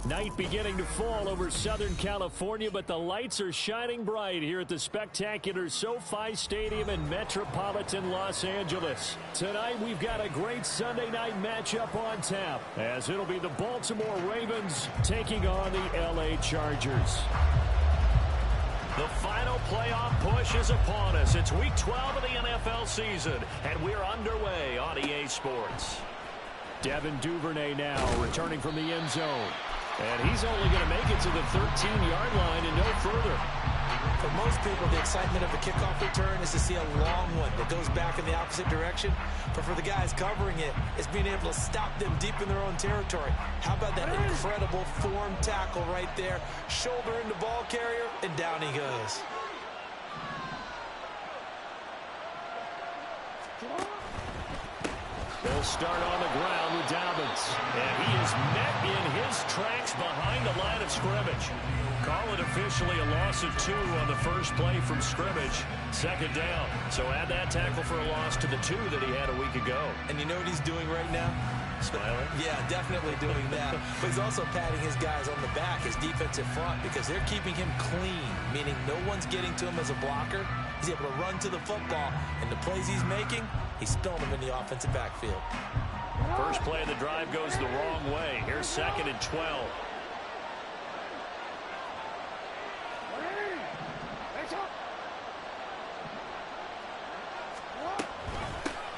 Night beginning to fall over Southern California, but the lights are shining bright here at the spectacular SoFi Stadium in metropolitan Los Angeles. Tonight, we've got a great Sunday night matchup on tap, as it'll be the Baltimore Ravens taking on the LA Chargers. The final playoff push is upon us. It's Week 12 of the NFL season, and we're underway on EA Sports. Devin Duvernay now returning from the end zone. And he's only going to make it to the 13-yard line and no further. For most people, the excitement of a kickoff return is to see a long one that goes back in the opposite direction. But for the guys covering it, it's being able to stop them deep in their own territory. How about that incredible form tackle right there? Shoulder into ball carrier, and down he goes. They'll start on the ground with Dobbins. And he is met in his tracks behind the line of scrimmage. Call it officially a loss of 2 on the first play from scrimmage. Second down. So add that tackle for a loss to the 2 that he had a week ago. And you know what he's doing right now? Smiling? Yeah, definitely doing that. But he's also patting his guys on the back, his defensive front, because they're keeping him clean, meaning no one's getting to him as a blocker. He's able to run to the football, and the plays he's making, he's spilling them in the offensive backfield. First play of the drive goes the wrong way. Here's 2nd and 12.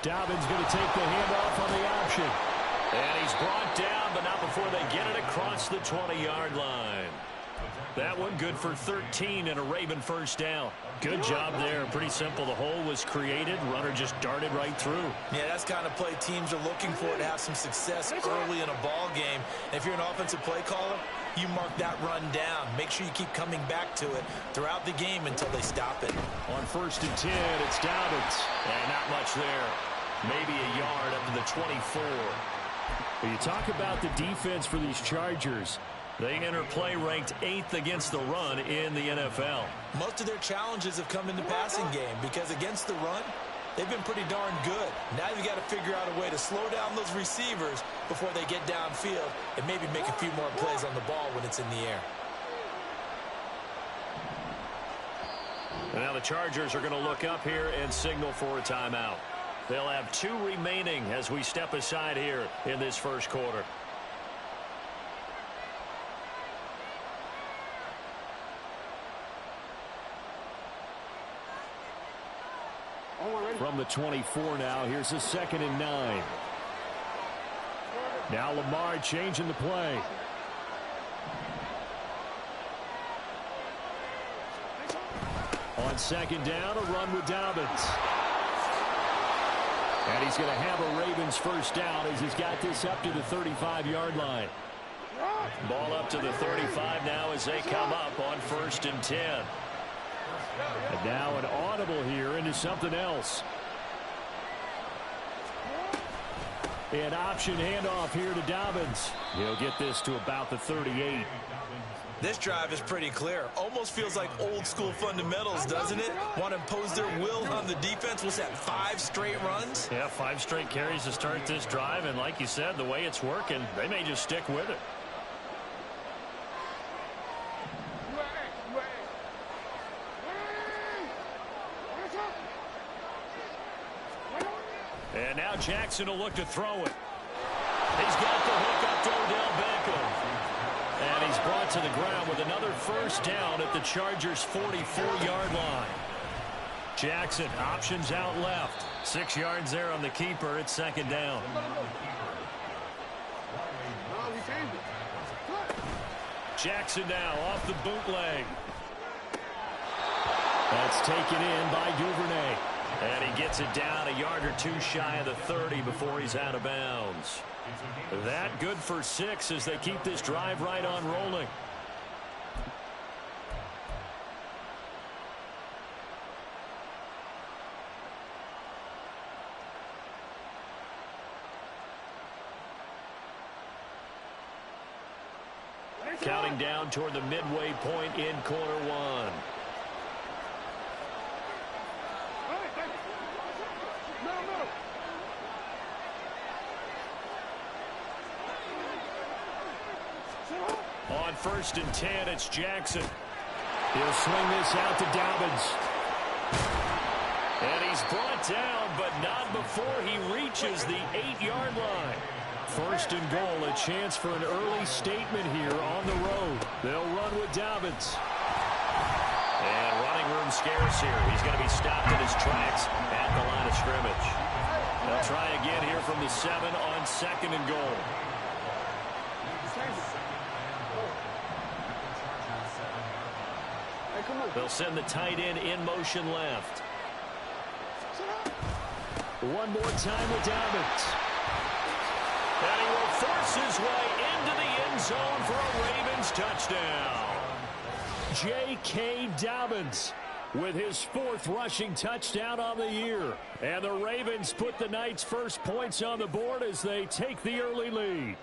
Dobbins going to take the handoff on the option. And he's brought down, but not before they get it across the 20-yard line. That one good for 13 and a Raven first down. Good job there. Pretty simple. The hole was created. Runner just darted right through. Yeah, that's the kind of play teams are looking for to have some success early in a ball game. And if you're an offensive play caller, you mark that run down. Make sure you keep coming back to it throughout the game until they stop it. On 1st and 10, it's Dobbins. And not much there. Maybe a yard up to the 24. But you talk about the defense for these Chargers. They enter play ranked 8th against the run in the NFL. Most of their challenges have come in the passing game because against the run, they've been pretty darn good. Now you've got to figure out a way to slow down those receivers before they get downfield and maybe make a few more plays on the ball when it's in the air. And now the Chargers are going to look up here and signal for a timeout. They'll have 2 remaining as we step aside here in this first quarter. From the 24 now, here's a 2nd and 9. Now Lamar changing the play. On 2nd down, a run with Dobbins. And he's going to have a Ravens first down as he's got this up to the 35-yard line. Ball up to the 35 now as they come up on 1st and 10. And now an audible here into something else. An option handoff here to Dobbins. He'll get this to about the 38. This drive is pretty clear. Almost feels like old school fundamentals, doesn't it? Want to impose their will on the defense. What's that, 5 straight runs? Yeah, 5 straight carries to start this drive. And like you said, the way it's working, they may just stick with it. And now Jackson will look to throw it. He's got the hook up to Odell Beckham. And he's brought to the ground with another first down at the Chargers' 44-yard line. Jackson options out left. 6 yards there on the keeper. It's 2nd down. Jackson now off the bootleg. That's taken in by Duvernay. And he gets it down a yard or 2 shy of the 30 before he's out of bounds. That good for 6 as they keep this drive right on rolling. Counting down toward the midway point in quarter 1. on 1st and 10. It's Jackson. He'll swing this out to Dobbins. And he's brought down, but not before he reaches the 8-yard line. 1st and goal, a chance for an early statement here on the road. They'll run with Dobbins. And running room scarce here. He's going to be stopped in his tracks at the line of scrimmage. They'll try again here from the 7 on 2nd and goal. They'll send the tight end in motion left. One more time with Dobbins. And he will force his way into the end zone for a Ravens touchdown. J.K. Dobbins with his 4th rushing touchdown on the year. And the Ravens put the Knights' first points on the board as they take the early lead.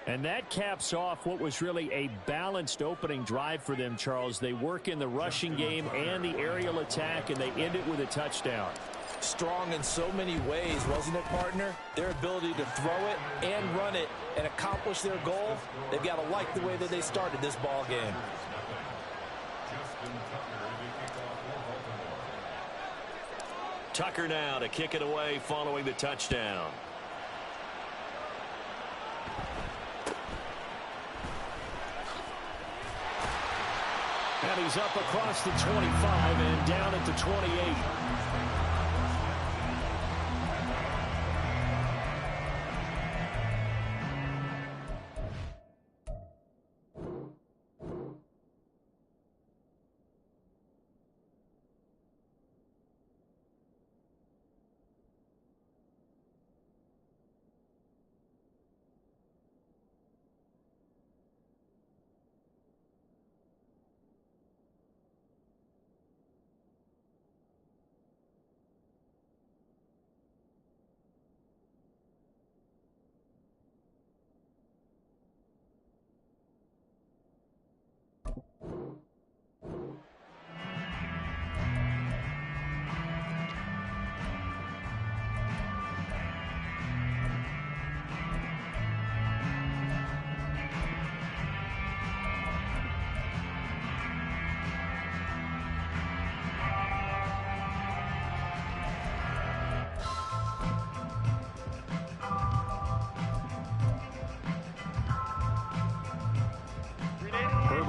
And that caps off what was really a balanced opening drive for them, Charles. They work in the rushing game and the aerial attack, and they end it with a touchdown. Strong in so many ways, wasn't it, partner? Their ability to throw it and run it and accomplish their goal, they've got to like the way that they started this ball game. Tucker now to kick it away following the touchdown. And he's up across the 25 and down at the 28.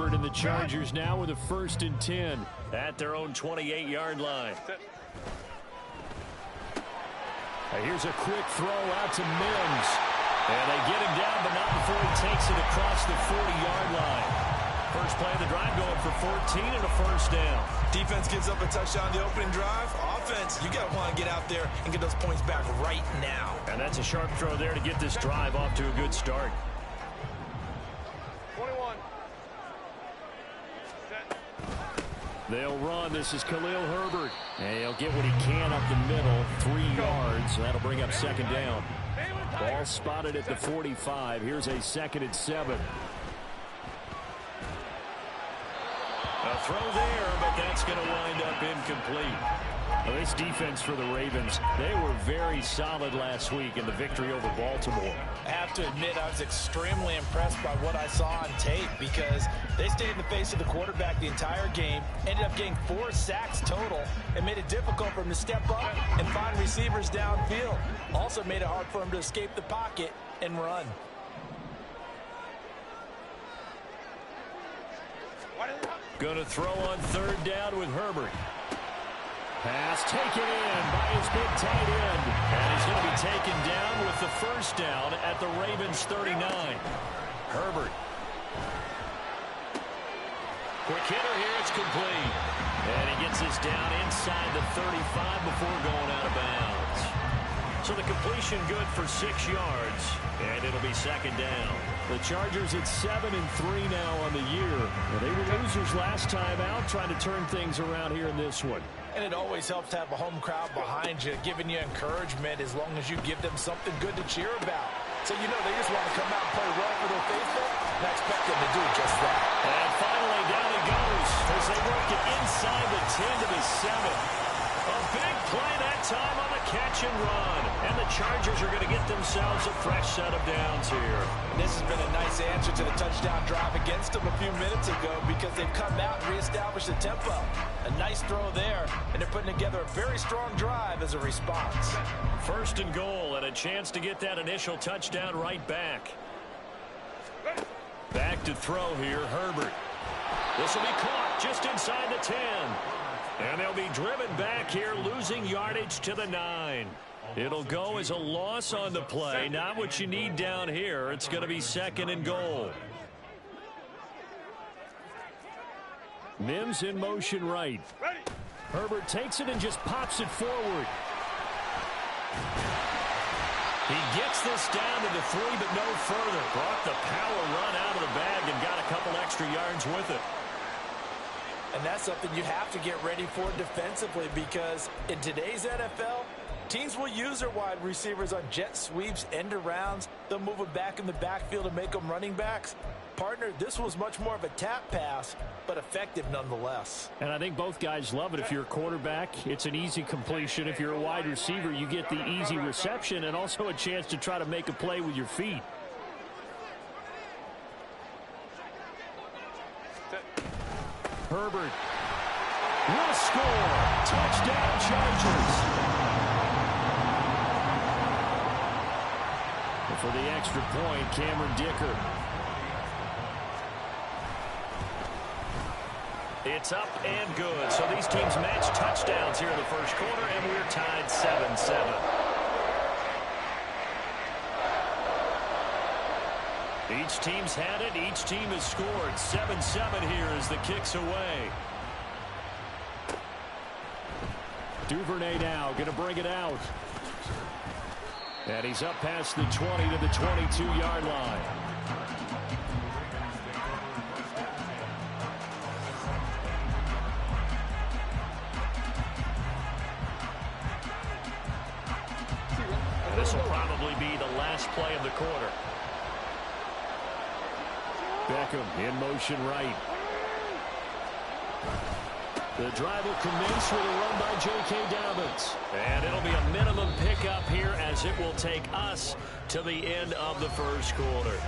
And the Chargers now with a 1st and 10 at their own 28-yard line. Here's a quick throw out to Mims. And they get him down, but not before he takes it across the 40-yard line. First play of the drive going for 14 and a 1st down. Defense gives up a touchdown the opening drive. Offense, you got to want to get out there and get those points back right now. And that's a sharp throw there to get this drive off to a good start. They'll run. This is Khalil Herbert. And he'll get what he can up the middle. 3 yards. That'll bring up 2nd down. Ball spotted at the 45. Here's a 2nd and 7. A throw there, but that's going to wind up incomplete. Well, this defense for the Ravens, they were very solid last week in the victory over Baltimore. I have to admit, I was extremely impressed by what I saw on tape because they stayed in the face of the quarterback the entire game, ended up getting 4 sacks total, and made it difficult for him to step up and find receivers downfield. Also made it hard for him to escape the pocket and run. Going to throw on 3rd down with Herbert. Pass taken in by his big tight end. And he's going to be taken down with the 1st down at the Ravens 39. Herbert. Quick hitter here. It's complete. And he gets this down inside the 35 before going out of bounds. So the completion good for 6 yards. And it'll be 2nd down. The Chargers at 7-3 now on the year. Well, they were losers last time out, trying to turn things around here in this one. And it always helps to have a home crowd behind you, giving you encouragement as long as you give them something good to cheer about. So, you know, they just want to come out and play well for their faithful, and I expect them to do just that. And finally, down he goes as they work it inside the 10 to the 7. A big play that time on the catch and run. And the Chargers are going to get themselves a fresh set of downs here. And this has been a nice answer to the touchdown drive against them a few minutes ago because they've come out and reestablished the tempo. A nice throw there, and they're putting together a very strong drive as a response. First and goal, and a chance to get that initial touchdown right back. Back to throw here, Herbert. This will be caught just inside the 10. And they'll be driven back here, losing yardage to the 9. It'll go as a loss on the play. Not what you need down here. It's going to be second and goal. Mims in motion right. Herbert takes it and just pops it forward. He gets this down to the 3, but no further. Brought the power run out of the bag and got a couple extra yards with it. And that's something you have to get ready for defensively because in today's NFL, teams will use their wide receivers on jet sweeps, end arounds. They'll move them back in the backfield and make them running backs. Partner, this was much more of a tap pass, but effective nonetheless. And I think both guys love it. If you're a quarterback, it's an easy completion. If you're a wide receiver, you get the easy reception and also a chance to try to make a play with your feet. Herbert will score. Touchdown, Chargers. And for the extra point, Cameron Dicker. It's up and good. So these teams match touchdowns here in the first quarter, and we're tied 7-7. Each team's had it. Each team has scored. 7-7 here as the kick's away. Duvernay now going to bring it out. And he's up past the 20 to the 22-yard line. And this will probably be the last play of the quarter. Beckham in motion right. The drive will commence with a run by J.K. Dobbins. And it'll be a minimum pickup here as it will take us to the end of the first quarter.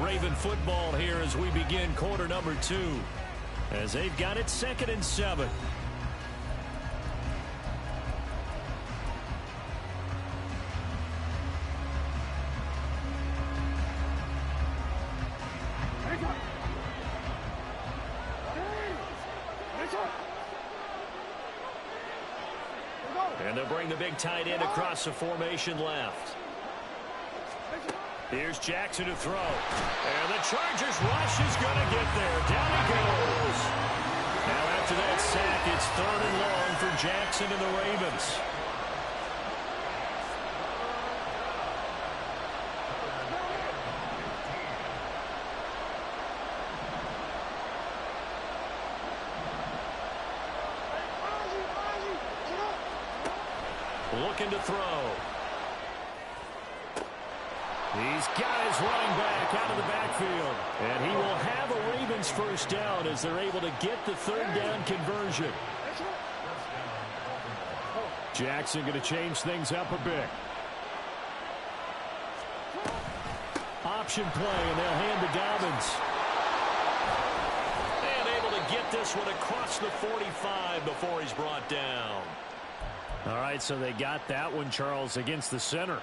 Raven football here as we begin quarter number 2. As they've got it 2nd and 7. And they'll bring the big tight end across the formation left. Here's Jackson to throw. And the Chargers rush is going to get there. Down he goes. Now after that sack, it's 3rd and long for Jackson and the Ravens. Looking to throw. He's got his running back out of the backfield. And he will have a Ravens first down as they're able to get the 3rd down conversion. Jackson going to change things up a bit. Option play, and they'll hand to Dobbins. And able to get this one across the 45 before he's brought down. All right, so they got that one, Charles, against the center.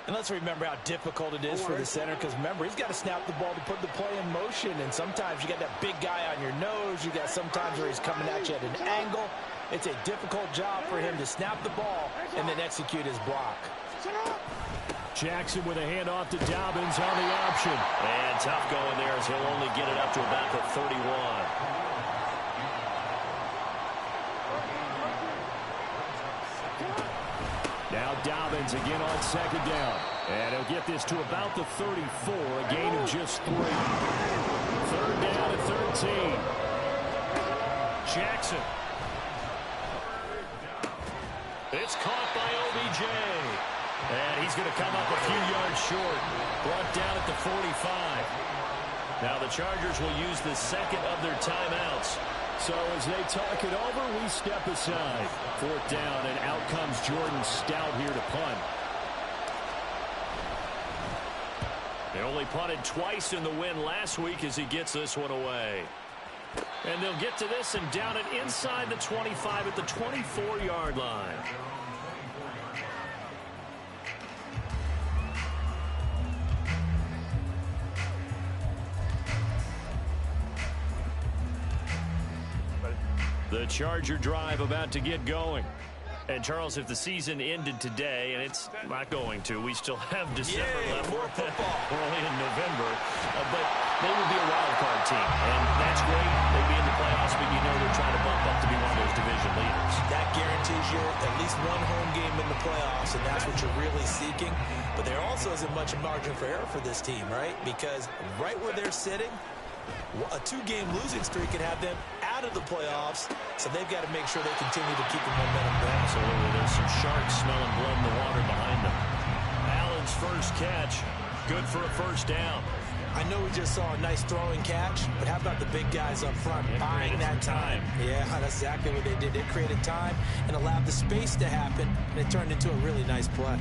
And let's remember how difficult it is for the center because, remember, he's got to snap the ball to put the play in motion. And sometimes you got that big guy on your nose. You got sometimes where he's coming at you at an angle. It's a difficult job for him to snap the ball and then execute his block. Jackson with a handoff to Dobbins on the option. And tough going there as he'll only get it up to about the 31. Now Dobbins again on 2nd down. And he'll get this to about the 34, a gain of just 3. 3rd down at 13. Jackson. It's caught by OBJ. And he's going to come up a few yards short. Brought down at the 45. Now the Chargers will use the 2nd of their timeouts So as they talk it over, we step aside. 4th down, and out comes Jordan Stout here to punt. They only punted twice in the win last week as he gets this one away. And they'll get to this and down it inside the 25 at the 24-yard line. The Charger drive about to get going. And, Charles, if the season ended today, and it's not going to, we still have December left. More football. We're only in November. But they would be a wild card team. And that's great. They'd be in the playoffs, but you know they're trying to bump up to be one of those division leaders. That guarantees you at least one home game in the playoffs, and that's what you're really seeking. But there also isn't much margin for error for this team, right? Because right where they're sitting, a 2-game losing streak could have them out of the playoffs, so they've got to make sure they continue to keep the momentum going. Absolutely. There's some sharks smelling blood in the water behind them. Allen's first catch, good for a first down. I know we just saw a nice throwing catch, but how about the big guys up front buying that time? Yeah, that's exactly what they did. They created time and allowed the space to happen, and it turned into a really nice play.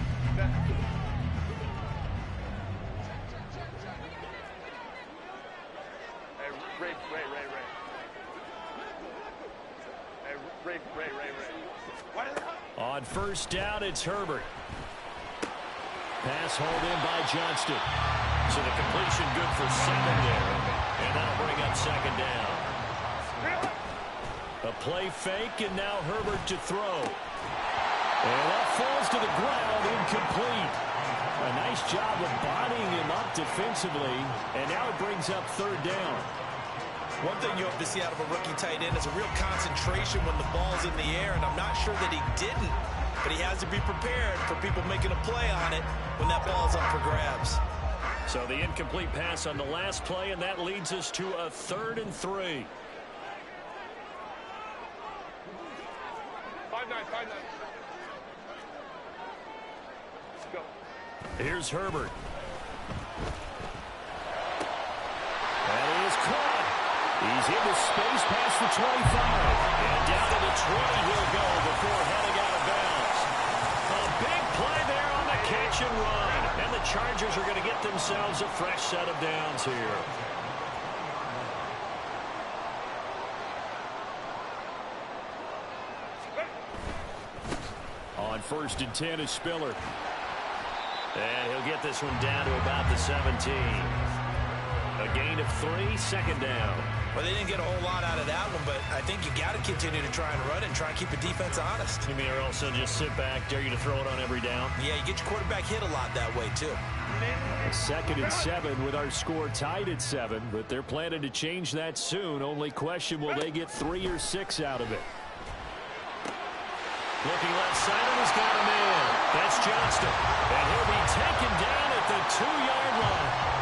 On first down, it's Herbert. Pass hauled in by Johnston. So the completion good for 7 there. And that'll bring up 2nd down. A play fake, and now Herbert to throw. And that falls to the ground, incomplete. A nice job of bodying him up defensively. And now it brings up 3rd down. One thing you hope to see out of a rookie tight end is a real concentration when the ball's in the air, and I'm not sure that he didn't, but he has to be prepared for people making a play on it when that ball's up for grabs. So the incomplete pass on the last play, and that leads us to a 3rd and 3. 5-9. Let's go. Here's Herbert. That is caught. He's into space past the 25. And down to the 20 he'll go before heading out of bounds. A big play there on the catch and run. And the Chargers are going to get themselves a fresh set of downs here. On 1st and 10 is Spiller. And he'll get this one down to about the 17. A gain of 3, 2nd down. Well, they didn't get a whole lot out of that one, but I think you got to continue to try and run and try and keep the defense honest. You mean, or also just sit back, dare you to throw it on every down? Yeah, you get your quarterback hit a lot that way, too. 2nd and 7 with our score tied at 7, but they're planning to change that soon. Only question, will they get 3 or 6 out of it? Looking left side, and he's got him in. That's Johnston. And he'll be taken down at the 2-yard line.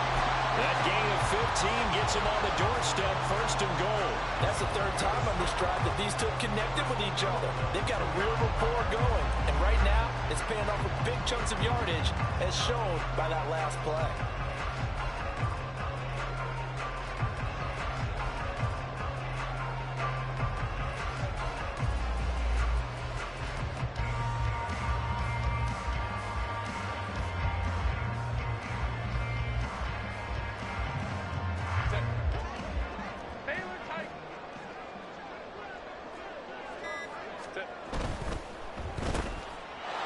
That gain of 15 gets him on the doorstep, 1st and goal. That's the 3rd time on this drive that these two connected with each other. They've got a real rapport going. And right now, it's paying off with big chunks of yardage, as shown by that last play.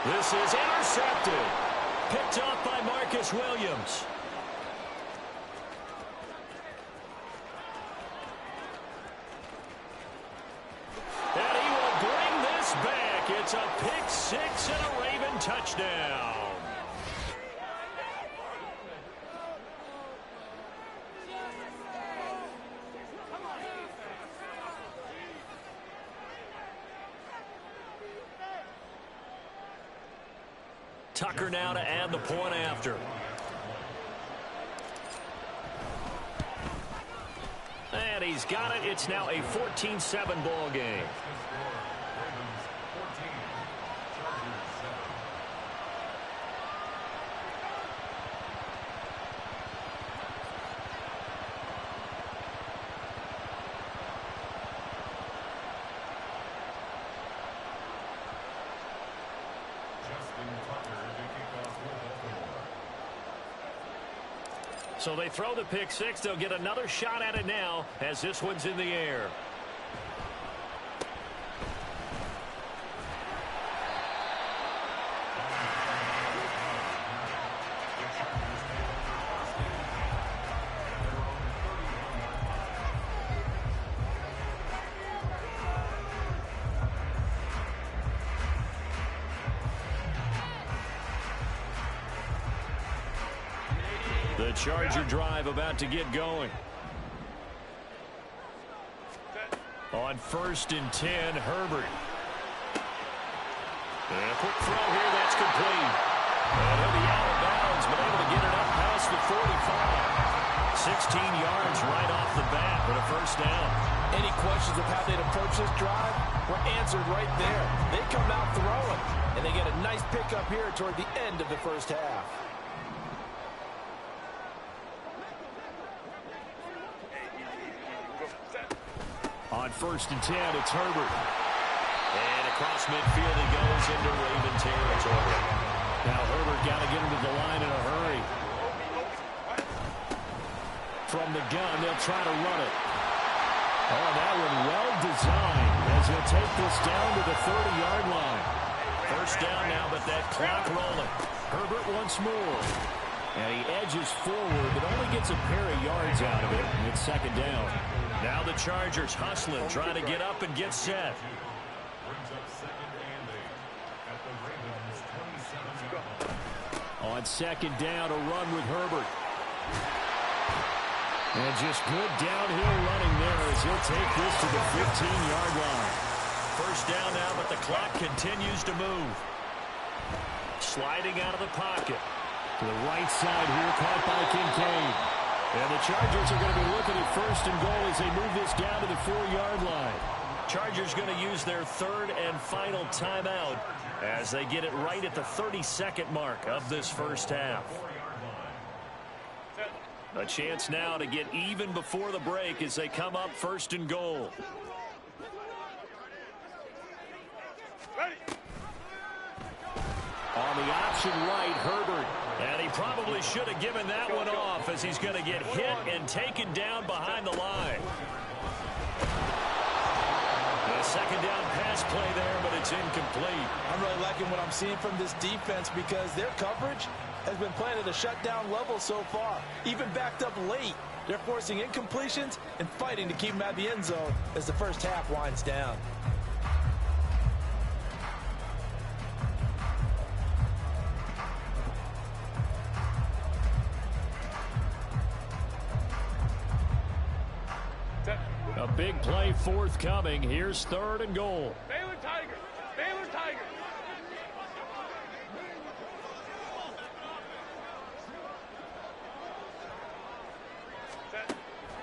This is intercepted. Picked up by Marcus Williams. And he will bring this back. It's a pick 6 and a Raven touchdown. Tucker now to add the point after. And he's got it. It's now a 14-7 ball game. So they throw the pick six. They'll get another shot at it now as this one's in the air. The Charger drive about to get going. On 1st and 10, Herbert. And a quick throw here, that's complete. And he'll be out of bounds, but able to get it up past the 45. 16 yards right off the bat for the first down. Any questions of how they'd approach this drive were answered right there. They come out throwing, and they get a nice pickup here toward the end of the first half. On 1st and 10, it's Herbert. And across midfield he goes into Raven territory. Now Herbert got to get into the line in a hurry. From the gun, they'll try to run it. Oh, that one well designed as he'll take this down to the 30-yard line. First down now, but that clock rolling. Herbert once more. And he edges forward, but only gets a pair of yards out of it. And it's second down. Now the Chargers hustling, trying to get up and get set. On second down, a run with Herbert. And just good downhill running there as he'll take this to the 15-yard line. First down now, but the clock continues to move. Sliding out of the pocket. To the right side here, caught by Kincaid. And the Chargers are going to be looking at 1st and goal as they move this down to the 4-yard line. Chargers going to use their 3rd and final timeout as they get it right at the 32nd mark of this first half. A chance now to get even before the break as they come up 1st and goal. On the option right, Herbert. And he probably should have given that one off as he's going to get hit and taken down behind the line. A second down pass play there, but it's incomplete. I'm really liking what I'm seeing from this defense because their coverage has been playing at a shutdown level so far. Even backed up late, they're forcing incompletions and fighting to keep them out of the end zone as the first half winds down. A big play forthcoming. Here's 3rd and goal. Baylor Tigers! Baylor Tigers!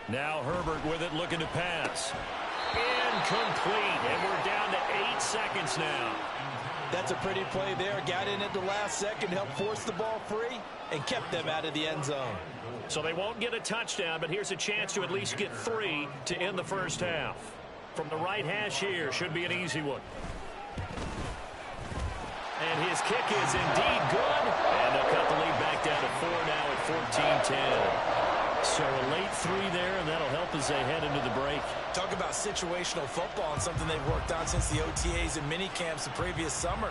Now Herbert with it, looking to pass. Incomplete, and we're down to 8 seconds now. That's a pretty play there. Got in at the last second, helped force the ball free, and kept them out of the end zone. So they won't get a touchdown, but here's a chance to at least get 3 to end the first half. From the right hash here, should be an easy one. And his kick is indeed good. And they'll cut the lead back down to 4 now at 14-10. So a late 3 there, and that'll help as they head into the break. Talk about situational football and something they've worked on since the OTAs and mini camps the previous summer.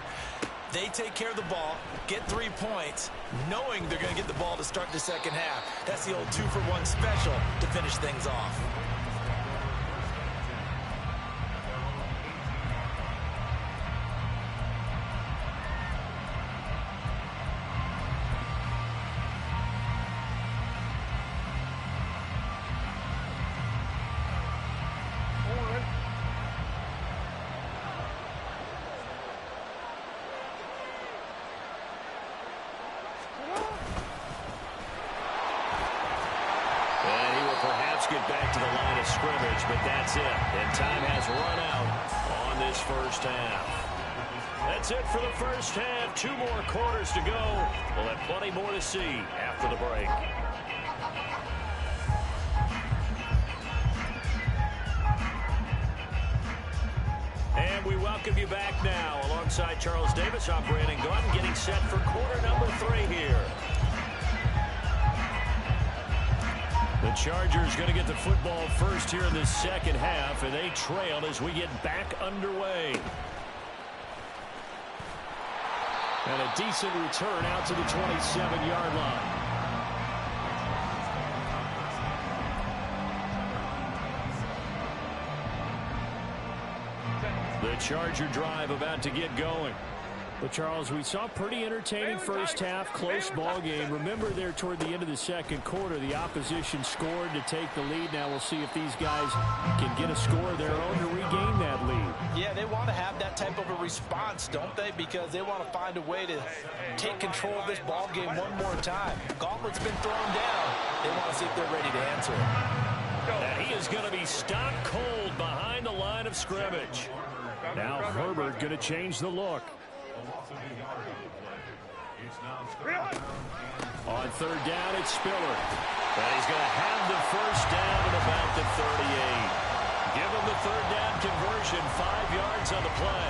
They take care of the ball, get 3 points, knowing they're going to get the ball to start the second half. That's the old 2-for-1 special to finish things off. Get back to the line of scrimmage, but that's it. And time has run out on this first half. That's it for the first half. 2 more quarters to go. We'll have plenty more to see after the break. And we welcome you back now. Alongside Charles Davis, I'm Brandon Gordon, getting set for quarter number 3 here. Chargers going to get the football first here in the second half, and they trail as we get back underway. And a decent return out to the 27-yard line. The Charger drive about to get going. But, Charles, we saw pretty entertaining first half, close ball game. Remember there toward the end of the second quarter, the opposition scored to take the lead. Now we'll see if these guys can get a score of their own to regain that lead. Yeah, they want to have that type of a response, don't they? Because they want to find a way to take control of this ball game one more time. Gauntlet's been thrown down. They want to see if they're ready to answer it. And he is going to be stopped cold behind the line of scrimmage. Now Herbert going to change the look. On third down, it's Spiller. And he's going to have the first down at about the 38. Give him the third down conversion, 5 yards on the play.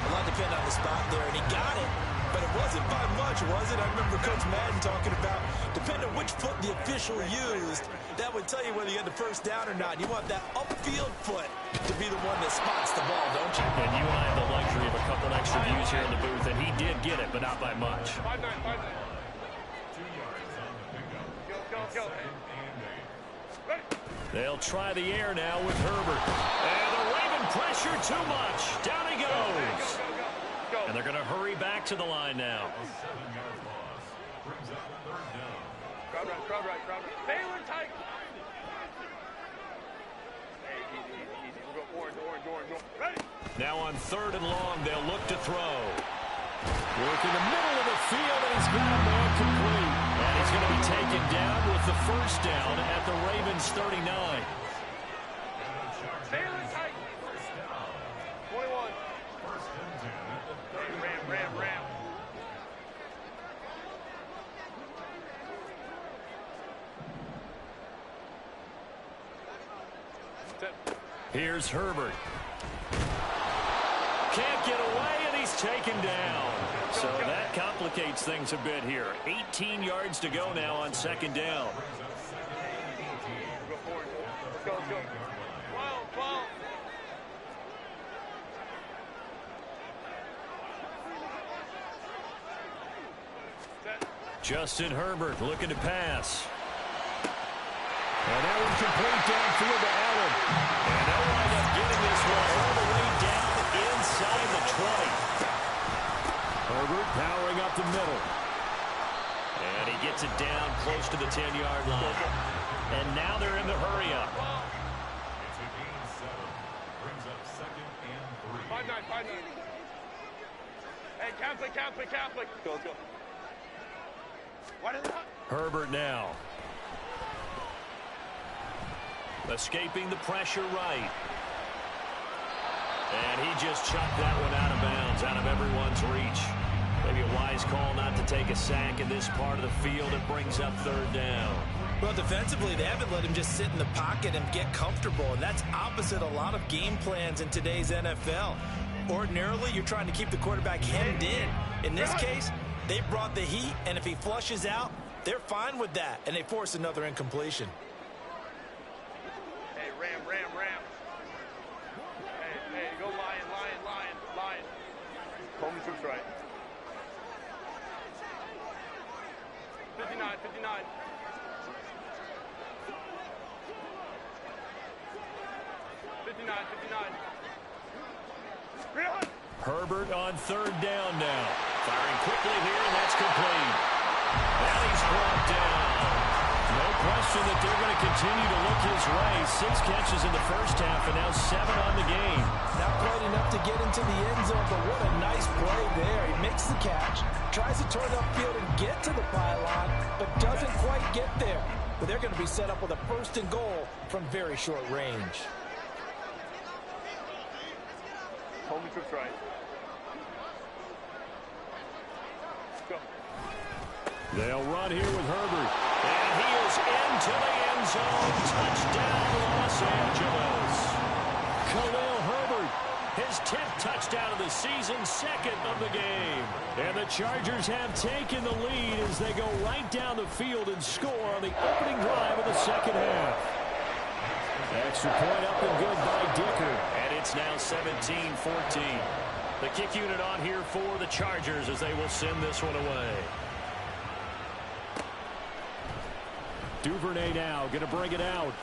A lot depend on the spot there, and he got it, but it wasn't by much, was it? I remember Coach Madden talking about, depending on which foot the official used, that would tell you whether you had the first down or not. You want that upfield foot to be the one that spots the ball, don't you? And you and I have the luxury of a couple extra views here in the booth, and he did get it, but not by much. 5-9, 5-9. Go. Ready. They'll try the air now with Herbert. And the Raven pressure too much. Down he goes. Go. And they're going to hurry back to the line now. Crowd right. Baylor Tigers. Hey, easy. We'll go orange. Ready. Now on third and long, they'll look to throw. Work in the middle of the field, and he's got a man complete. And he's going to be taken down with the first down at the Ravens' 39. Baylor Tigers. 21. Ram. Here's Herbert. Can't get away, and he's taken down. So that complicates things a bit here. 18 yards to go now on second down. Let's go. 12. Justin Herbert looking to pass. And that one complete downfield to Allen. And they'll wind up getting this one all the way down inside the 20. Herbert powering up the middle. And he gets it down close to the 10-yard line. And now they're in the hurry-up. 5-9. Hey, Catholic. Go. What is that? Herbert now. Escaping the pressure right. And he just chucked that one out of bounds, out of everyone's reach. Maybe a wise call not to take a sack in this part of the field. It brings up third down. Well, defensively, they haven't let him just sit in the pocket and get comfortable, and that's opposite a lot of game plans in today's NFL. Ordinarily, you're trying to keep the quarterback hemmed in. In this case, they brought the heat, and if he flushes out, they're fine with that, and they force another incompletion. Hey, Ram. Hey, go Lion. Coleman troops right. 59. 59. Herbert on third down now. Firing quickly here, and that's complete. And he's brought down. No question that they're going to continue to look his way. 6 catches in the first half, and now 7 on the game. Not quite enough to get into the end zone, but what a nice play there. He makes the catch, tries to turn upfield and get to the pylon, but doesn't quite get there. But they're going to be set up with a first and goal from very short range. Coleman troops right. Go. They'll run here with Herbert. And he is into the end zone. Touchdown, Los Angeles. Khalil Herbert, his his 10th touchdown of the season, second of the game. And the Chargers have taken the lead as they go right down the field and score on the opening drive of the second half. Extra point up and good by Dicker. And it's now 17-14. The kick unit on here for the Chargers as they will send this one away. Duvernay now going to bring it out.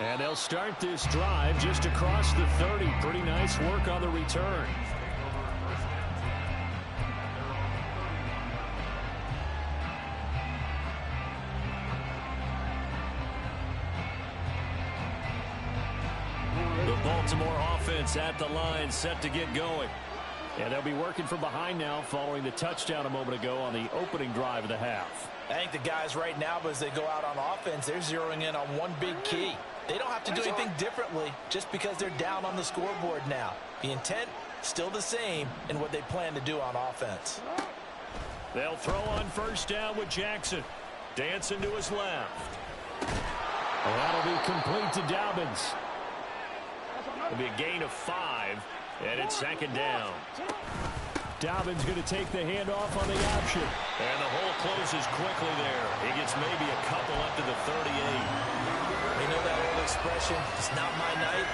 And they'll start this drive just across the 30. Pretty nice work on the return. The Baltimore offense at the line, set to get going. And they'll be working from behind now following the touchdown a moment ago on the opening drive of the half. I think the guys right now, as they go out on offense, they're zeroing in on one big key. They don't have to do anything differently just because they're down on the scoreboard now. The intent still the same in what they plan to do on offense. They'll throw on first down with Jackson. Dancing to his left. And that'll be complete to Dobbins. It'll be a gain of 5, and it's second down. Dobbins going to take the handoff on the option. And the hole closes quickly there. He gets maybe a couple up to the 38. You know that old expression, it's not my night?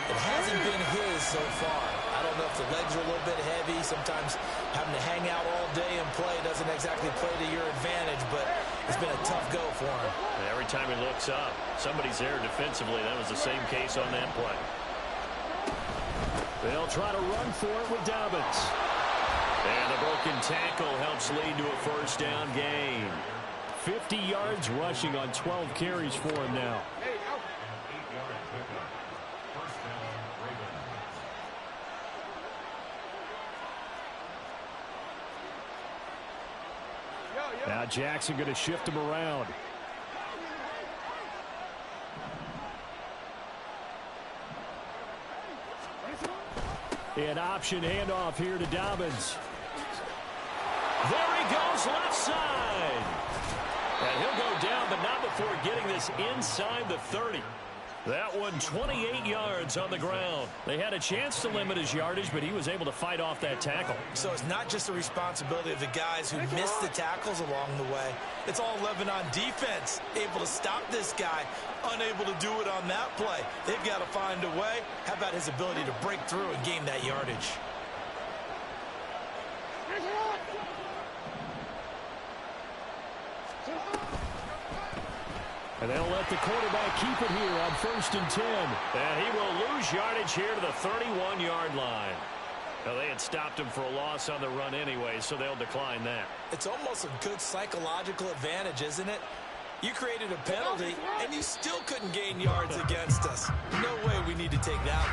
It hasn't been his so far. I don't know if the legs are a little bit heavy. Sometimes having to hang out all day and play doesn't exactly play to your advantage, but it's been a tough go for him. And every time he looks up, somebody's there defensively. That was the same case on that play. They'll try to run for it with Dobbins. And the broken tackle helps lead to a first down gain. 50 yards rushing on 12 carries for him now. Now Jackson going to shift him around. An option handoff here to Dobbins. There he goes, left side. And he'll go down, but not before getting this inside the 30. That one 28 yards on the ground. They had a chance to limit his yardage, but he was able to fight off that tackle. So it's not just the responsibility of the guys who missed the tackles along the way. It's all Levin on defense, able to stop this guy, unable to do it on that play. They've got to find a way. How about his ability to break through and gain that yardage? And they'll let the quarterback keep it here on 1st and 10. And he will lose yardage here to the 31-yard line. Well, they had stopped him for a loss on the run anyway, so they'll decline that. It's almost a good psychological advantage, isn't it? You created a penalty, and you still couldn't gain yards against us. No way we need to take that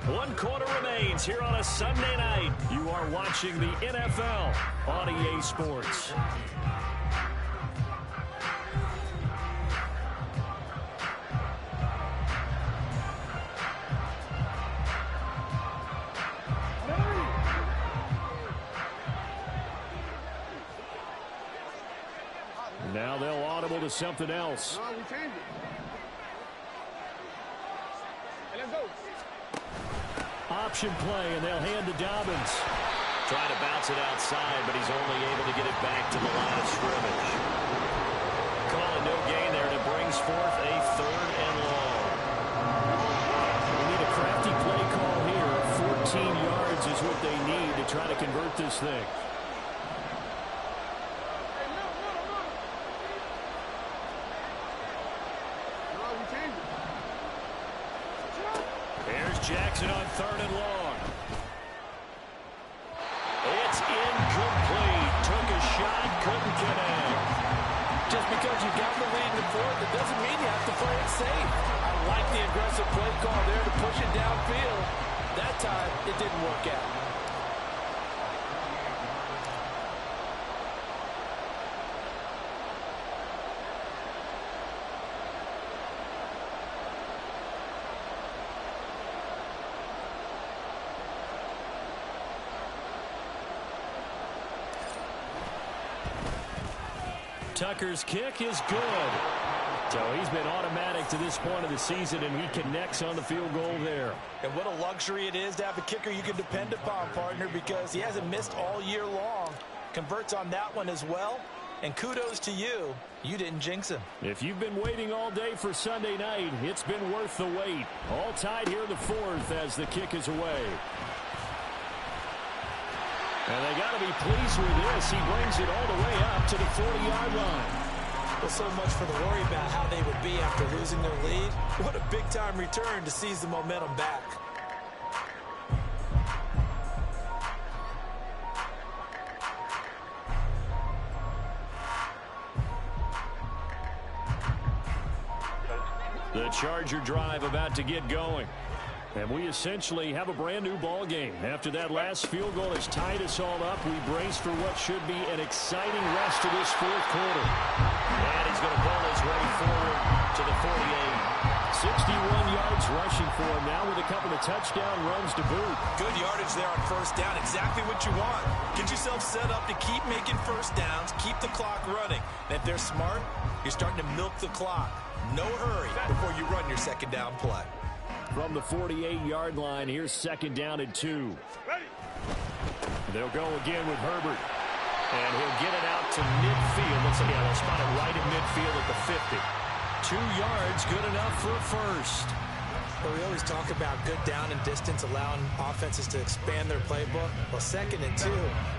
one. 1 quarter remains here on a Sunday night. You are watching the NFL on EA Sports. Now they'll audible to something else. No, we changed it. Hey, let's go. Option play, and they'll hand to Dobbins. Trying to bounce it outside, but he's only able to get it back to the line of scrimmage. Calling no gain there, and it brings forth a 3rd and long. We need a crafty play call here. 14 yards is what they need to try to convert this thing. Jackson on 3rd and long. It's incomplete. Took a shot, couldn't connect. Just because you got the lead in the 4th, it doesn't mean you have to play it safe. I like the aggressive play call there to push it downfield. That time, it didn't work out. Tucker's kick is good. So he's been automatic to this point of the season, and he connects on the field goal there. And what a luxury it is to have a kicker you can depend upon, partner, because he hasn't missed all year long. Converts on that one as well. And kudos to you. You didn't jinx him. If you've been waiting all day for Sunday night, it's been worth the wait. All tied here in the fourth as the kick is away. And they got to be pleased with this. He brings it all the way up to the 40-yard line. Well, so much for the worry about how they would be after losing their lead. What a big-time return to seize the momentum back. The Charger drive about to get going. And we essentially have a brand-new ball game. After that last field goal has tied us all up, we brace for what should be an exciting rest of this fourth quarter. And he's going to pull his way forward to the 48. 61 yards rushing for him now with a couple of touchdown runs to boot. Good yardage there on first down. Exactly what you want. Get yourself set up to keep making first downs, keep the clock running. And if they're smart, you're starting to milk the clock. No hurry before you run your second down play. From the 48-yard line, here's second down and 2. They'll go again with Herbert. And he'll get it out to midfield. Let's see, they'll spot it right at midfield at the 50. 2 yards, good enough for a first. Well, we always talk about good down and distance, allowing offenses to expand their playbook. Well, second and 2,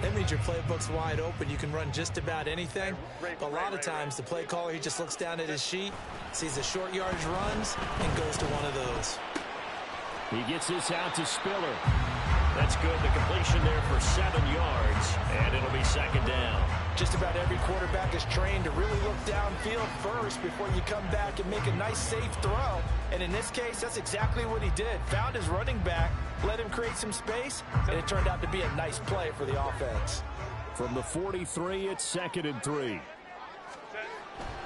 that means your playbook's wide open. You can run just about anything. But a lot of times, the play caller, he just looks down at his sheet, sees the short yardage runs, and goes to one of those. He gets this out to Spiller. That's good. The completion there for 7 yards, and it'll be second down. Just about every quarterback is trained to really look downfield first before you come back and make a nice, safe throw. And in this case, that's exactly what he did. Found his running back, let him create some space, and it turned out to be a nice play for the offense. From the 43, it's second and 3.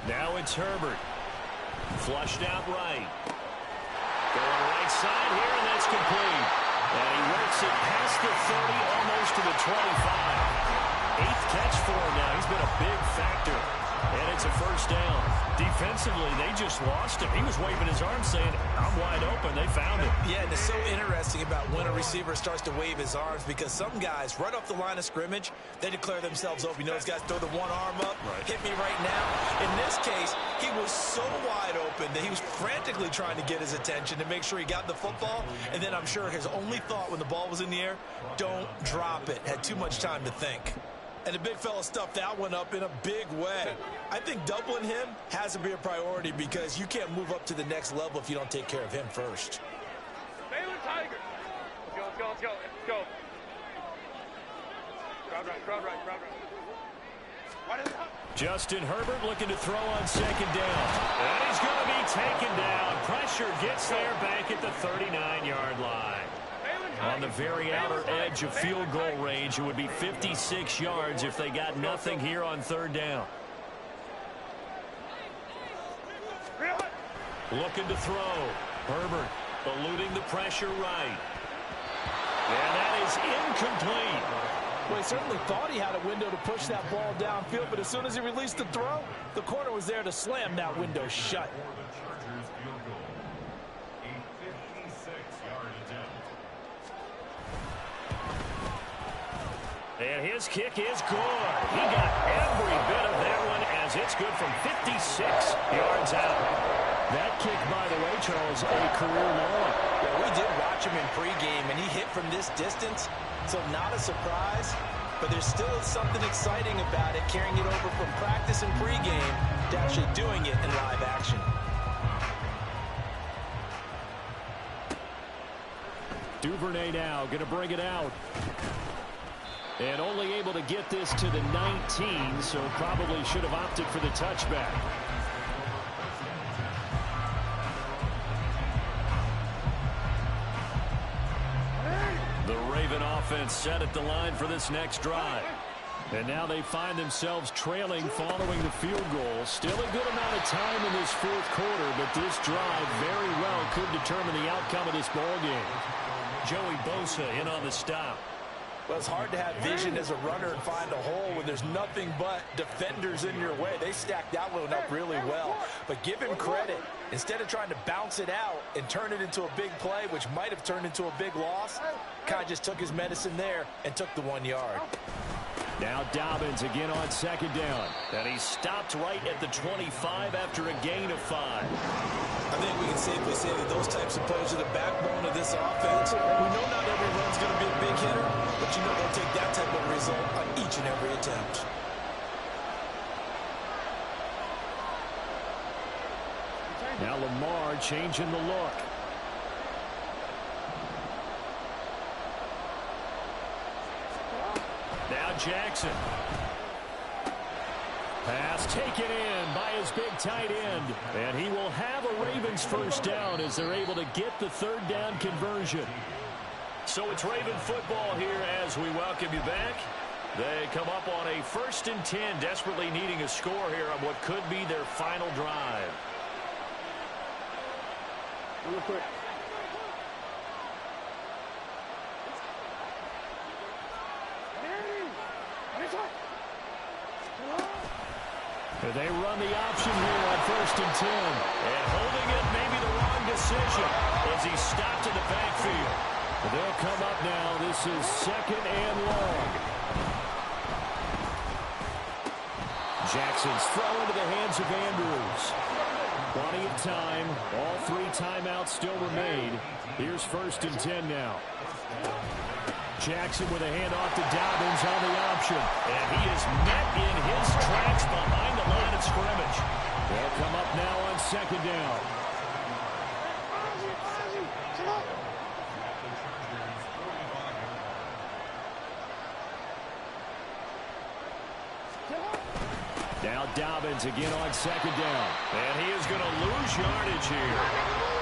Now it's Herbert. Flushed out right. Going right side here, and that's complete. And he works it past the 30, almost to the 25. 8th catch for him now. He's been a big factor. And it's a first down. Defensively, they just lost him. He was waving his arms saying, I'm wide open. They found him. Yeah, and it's so interesting about when a receiver starts to wave his arms, because some guys, right off the line of scrimmage, they declare themselves open. You know, those guys throw the one arm up, hit me right now. In this case, he was so wide open that he was frantically trying to get his attention to make sure he got the football. And then I'm sure his only thought when the ball was in the air, don't drop it. Had too much time to think. And the big fella stuffed that one up in a big way. I think doubling him has to be a priority, because you can't move up to the next level if you don't take care of him first. Baylor Tigers. Let's go, let's go, let's go. Crowd right, crowd right, crowd right. Justin Herbert looking to throw on second down. And he's going to be taken down. Pressure gets there back at the 39-yard line. On the very outer edge of field goal range, it would be 56 yards if they got nothing here on third down. Looking to throw. Herbert eluding the pressure right. And that is incomplete. Well, he certainly thought he had a window to push that ball downfield, but as soon as he released the throw, the corner was there to slam that window shut. And his kick is good. He got every bit of that one, as it's good from 56 yards out. That kick, by the way, Charles, a career long. Yeah, we did watch him in pregame, and he hit from this distance, so not a surprise. But there's still something exciting about it, carrying it over from practice and pregame to actually doing it in live action. Duvernay now going to bring it out. And only able to get this to the 19, so probably should have opted for the touchback. The Raven offense set at the line for this next drive. And now they find themselves trailing following the field goal. Still a good amount of time in this fourth quarter, but this drive very well could determine the outcome of this ball game. Joey Bosa in on the stop. Well, it's hard to have vision as a runner and find a hole when there's nothing but defenders in your way. They stacked that one up really well. But give him credit. Instead of trying to bounce it out and turn it into a big play, which might have turned into a big loss, kind of just took his medicine there and took the 1 yard. Now Dobbins again on second down. And he stopped right at the 25 after a gain of 5. I think we can safely say that those types of plays are the backbone of this offense. We know not every run's going to be a big hitter, but you know they'll take that type of result on each and every attempt. Now Lamar changing the look. Now Jackson. Pass taken in by his big tight end. And he will have a Ravens first down as they're able to get the third down conversion. So it's Raven football here as we welcome you back. They come up on a 1st and 10, desperately needing a score here on what could be their final drive. Real quick. They run the option here on 1st and 10. And holding it may be the wrong decision as he stopped in the backfield. They'll come up now. This is 2nd and long. Jackson's throw into the hands of Andrews. Plenty of time. All 3 timeouts still remain. Here's 1st and 10 now. Jackson with a handoff to Dobbins on the option. And he is met in his tracks behind the line of scrimmage. They'll come up now on 2nd down. Now Dobbins again on 2nd down. And he is going to lose yardage here.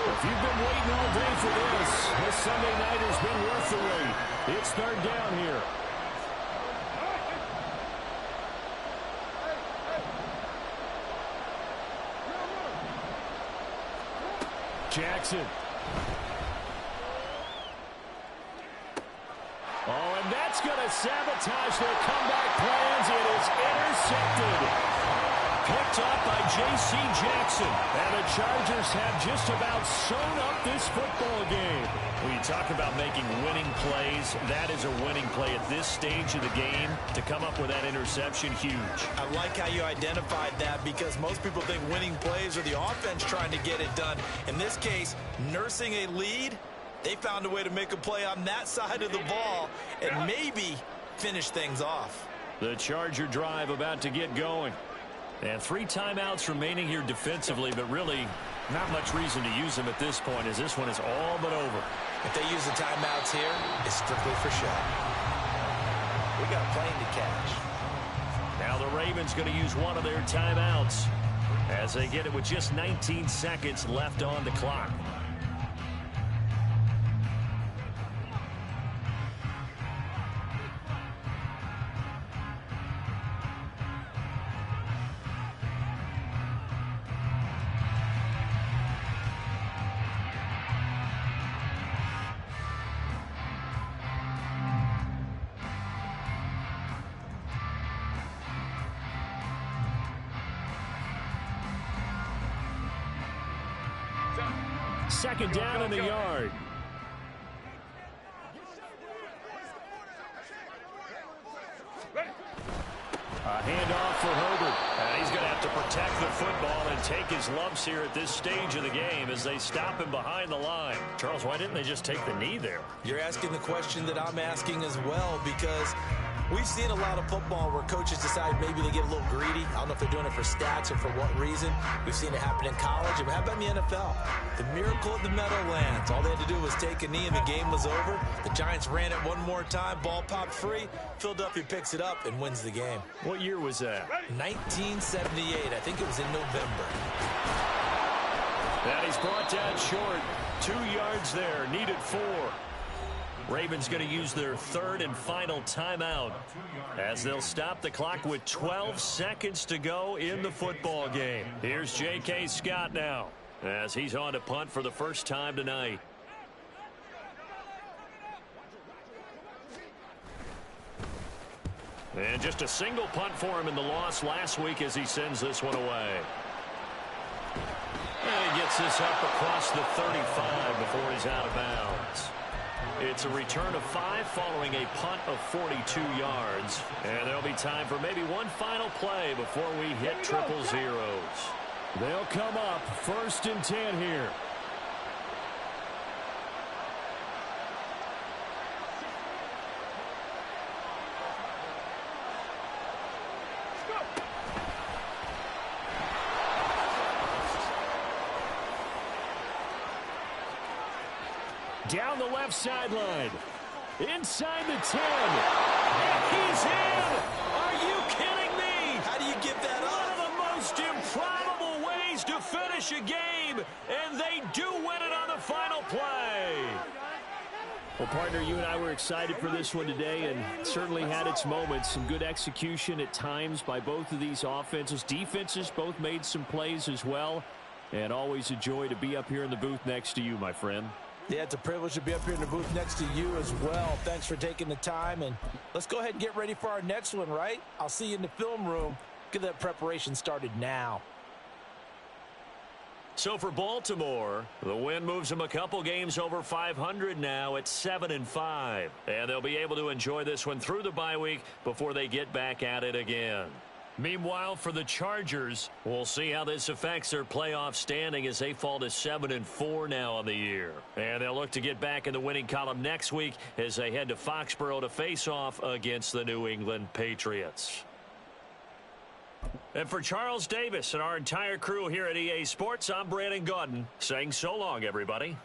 If you've been waiting all day for this Sunday night has been worth the wait. It's 3rd down here. Jackson. Oh, and that's going to sabotage their comeback plans. It is intercepted. Picked up by J.C. Jackson. And the Chargers have just about sewn up this football game. When you talk about making winning plays, that is a winning play at this stage of the game. To come up with that interception, huge. I like how you identified that because most people think winning plays are the offense trying to get it done. In this case, nursing a lead, they found a way to make a play on that side of the ball and maybe finish things off. The Charger drive about to get going. And 3 timeouts remaining here defensively, but really not much reason to use them at this point as this one is all but over. If they use the timeouts here, it's strictly for show. We got a plane to catch. Now the Ravens going to use one of their timeouts as they get it with just 19 seconds left on the clock. Second down in the yard. A handoff for Herbert. And he's going to have to protect the football and take his lumps here at this stage of the game as they stop him behind the line. Charles, why didn't they just take the knee there? You're asking the question that I'm asking as well because we've seen a lot of football where coaches decide maybe they get a little greedy. I don't know if they're doing it for stats or for what reason. We've seen it happen in college. How about in the NFL? The miracle of the Meadowlands. All they had to do was take a knee and the game was over. The Giants ran it one more time. Ball popped free. Philadelphia picks it up and wins the game. What year was that? 1978. I think it was in November. And he's brought down short. 2 yards there. Needed 4. Ravens going to use their 3rd and final timeout as they'll stop the clock with 12 seconds to go in the football game. Here's J.K. Scott now as he's on to punt for the first time tonight. And just a single punt for him in the loss last week as he sends this one away. And he gets this up across the 35 before he's out of bounds. It's a return of 5 following a punt of 42 yards. And there'll be time for maybe one final play before we hit triple zeros. They'll come up 1st and 10 here. Down the left sideline. Inside the 10. And he's in! Are you kidding me? How do you give that up? One of the most improbable ways to finish a game, and they do win it on the final play. Well, partner, you and I were excited for this one today, and certainly had its moments. Some good execution at times by both of these offenses. Defenses both made some plays as well, and always a joy to be up here in the booth next to you, my friend. Yeah, it's a privilege to be up here in the booth next to you as well. Thanks for taking the time, and let's go ahead and get ready for our next one, right? I'll see you in the film room. Get that preparation started now. So for Baltimore, the win moves them a couple games over 500 now at 7-5. And they'll be able to enjoy this one through the bye week before they get back at it again. Meanwhile, for the Chargers, we'll see how this affects their playoff standing as they fall to 7-4 now on the year. And they'll look to get back in the winning column next week as they head to Foxborough to face off against the New England Patriots. And for Charles Davis and our entire crew here at EA Sports, I'm Brandon Gaudin saying so long, everybody.